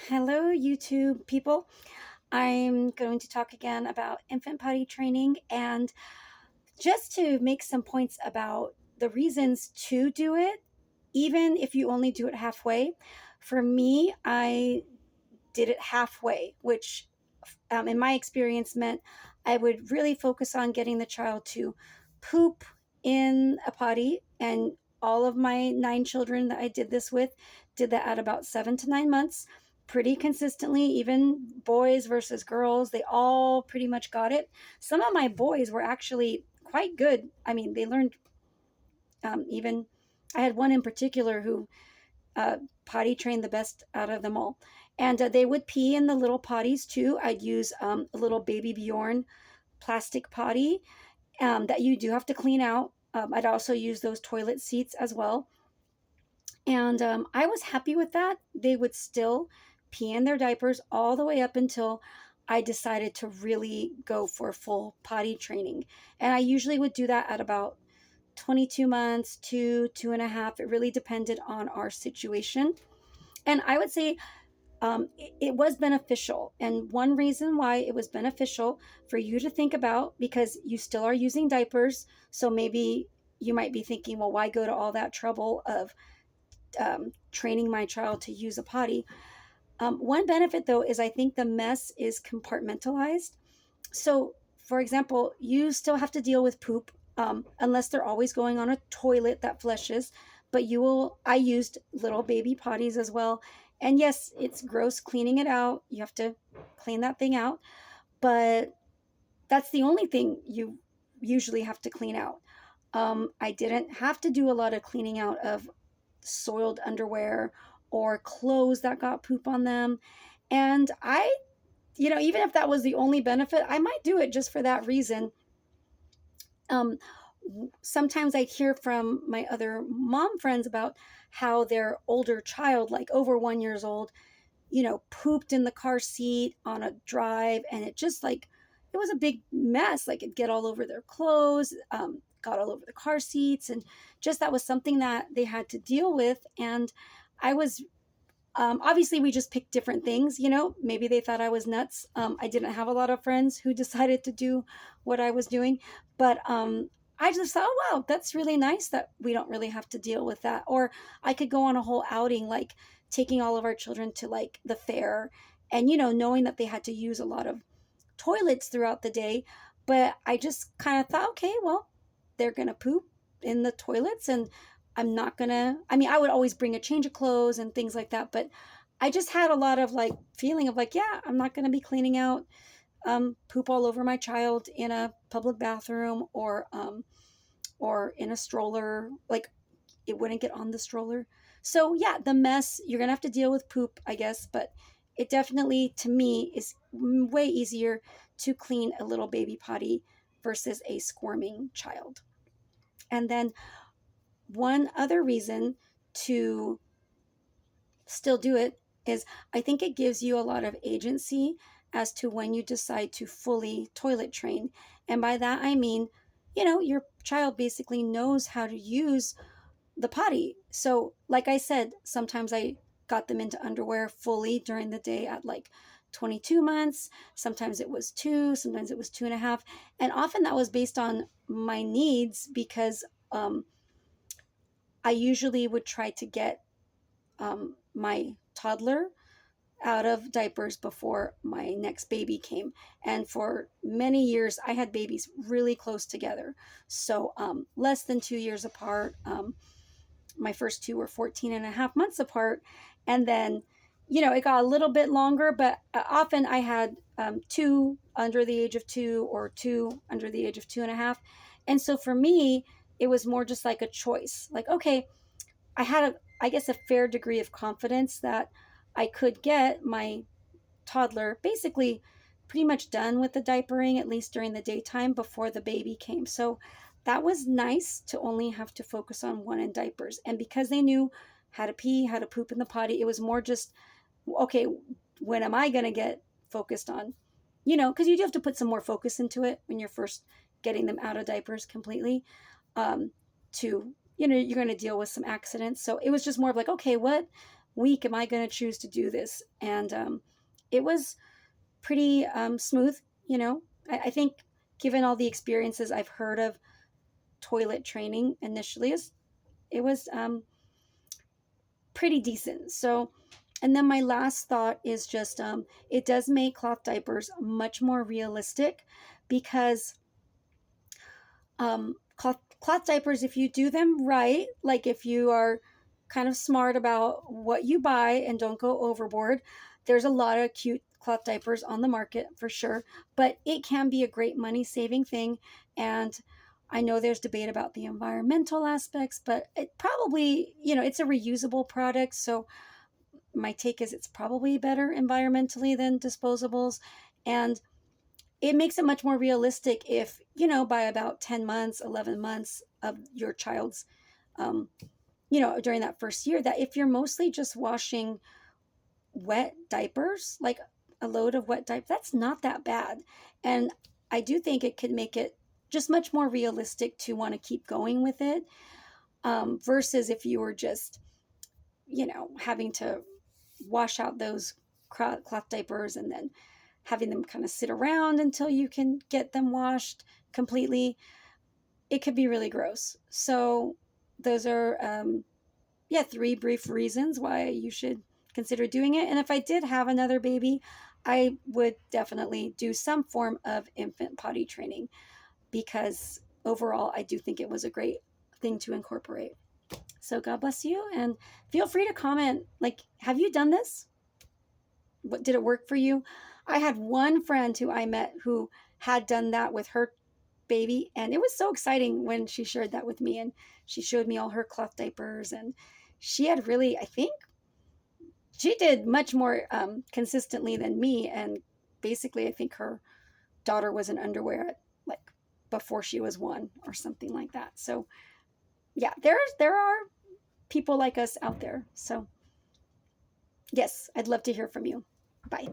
Hello, YouTube people. I'm going to talk again about infant potty training and just to make some points about the reasons to do it, even if you only do it halfway. For me, I did it halfway, which in my experience meant I would really focus on getting the child to poop in a potty. And all of my 9 children that I did this with did that at about 7 to 9 months, pretty consistently, even boys versus girls. They all pretty much got it. Some of my boys were actually quite good. I mean, they learned even, I had one in particular who uh, potty trained the best out of them all. And they would pee in the little potties too. I'd use a little baby Bjorn plastic potty that you do have to clean out. I'd also use those toilet seats as well. And I was happy with that. They would still pee in their diapers all the way up until I decided to really go for full potty training. And I usually would do that at about 22 months to 2.5. It really depended on our situation. And I would say it was beneficial. And one reason why it was beneficial for you to think about, because you still are using diapers. So maybe you might be thinking, well, why go to all that trouble of training my child to use a potty? One benefit, though, is I think the mess is compartmentalized. So, for example, you still have to deal with poop unless they're always going on a toilet that flushes. But I used little baby potties as well. And yes, it's gross cleaning it out. You have to clean that thing out. But that's the only thing you usually have to clean out. I didn't have to do a lot of cleaning out of soiled underwear or clothes that got poop on them. And even if that was the only benefit, I might do it just for that reason. Um, Sometimes I hear from my other mom friends about how their older child, like over 1 years old, pooped in the car seat on a drive, and it just like it was a big mess. Like it'd get all over their clothes, got all over the car seats, and just that was something that they had to deal with. And I was obviously, we just picked different things. Maybe they thought I was nuts. I didn't have a lot of friends who decided to do what I was doing, but I just thought, oh, wow, that's really nice that we don't really have to deal with that. Or I could go on a whole outing, like taking all of our children to like the fair and, knowing that they had to use a lot of toilets throughout the day. But I just kind of thought, okay, well, they're going to poop in the toilets and I'm not going to, I mean, I would always bring a change of clothes and things like that. But I just had a lot of like feeling of like, yeah, I'm not going to be cleaning out poop all over my child in a public bathroom or in a stroller. Like it wouldn't get on the stroller. So yeah, the mess, you're going to have to deal with poop, I guess. But it definitely, to me, is way easier to clean a little baby potty versus a squirming child. And then one other reason to still do it is I think it gives you a lot of agency as to when you decide to fully toilet train. And by that, I mean, your child basically knows how to use the potty. So, like I said, sometimes I got them into underwear fully during the day at like 22 months. Sometimes it was 2, sometimes it was 2.5. And often that was based on my needs because I usually would try to get my toddler out of diapers before my next baby came. And for many years, I had babies really close together. So less than 2 years apart. My first two were 14.5 months apart. And then, it got a little bit longer, but often I had two under the age of 2 or two under the age of 2.5. And so for me, it was more just like a choice. Like, okay, I had I guess, a fair degree of confidence that I could get my toddler basically pretty much done with the diapering, at least during the daytime before the baby came. So that was nice to only have to focus on one in diapers. And because they knew how to pee, how to poop in the potty, it was more just, okay, when am I going to get focused on, because you do have to put some more focus into it when you're first getting them out of diapers completely. To you're going to deal with some accidents. So it was just more of like, okay, what week am I going to choose to do this? And it was pretty smooth, you know. I think given all the experiences I've heard of toilet training initially, it was pretty decent. So, and then my last thought is just it does make cloth diapers much more realistic because cloth diapers, if you do them right, like if you are kind of smart about what you buy and don't go overboard, there's a lot of cute cloth diapers on the market for sure, but it can be a great money saving thing. And I know there's debate about the environmental aspects, but it probably, you know, it's a reusable product. So my take is it's probably better environmentally than disposables. And it makes it much more realistic if, you know, by about 10 months, 11 months of your child's, um, you know, during that first year, that if you're mostly just washing wet diapers, like a load of wet diapers, that's not that bad. And I do think it could make it just much more realistic to want to keep going with it, versus if you were just, you know, having to wash out those cloth diapers and then having them kind of sit around until you can get them washed completely. It could be really gross. So those are yeah, 3 brief reasons why you should consider doing it. And if I did have another baby, I would definitely do some form of infant potty training because overall I do think it was a great thing to incorporate. So God bless you, and feel free to comment, like, have you done this? What did it work for you? I had one friend who I met who had done that with her baby, and it was so exciting when she shared that with me, and she showed me all her cloth diapers, and she had really, I think she did much more consistently than me. And basically I think her daughter was in underwear at, like, before she was 1 or something like that. So yeah, there are people like us out there. So yes, I'd love to hear from you. Bye.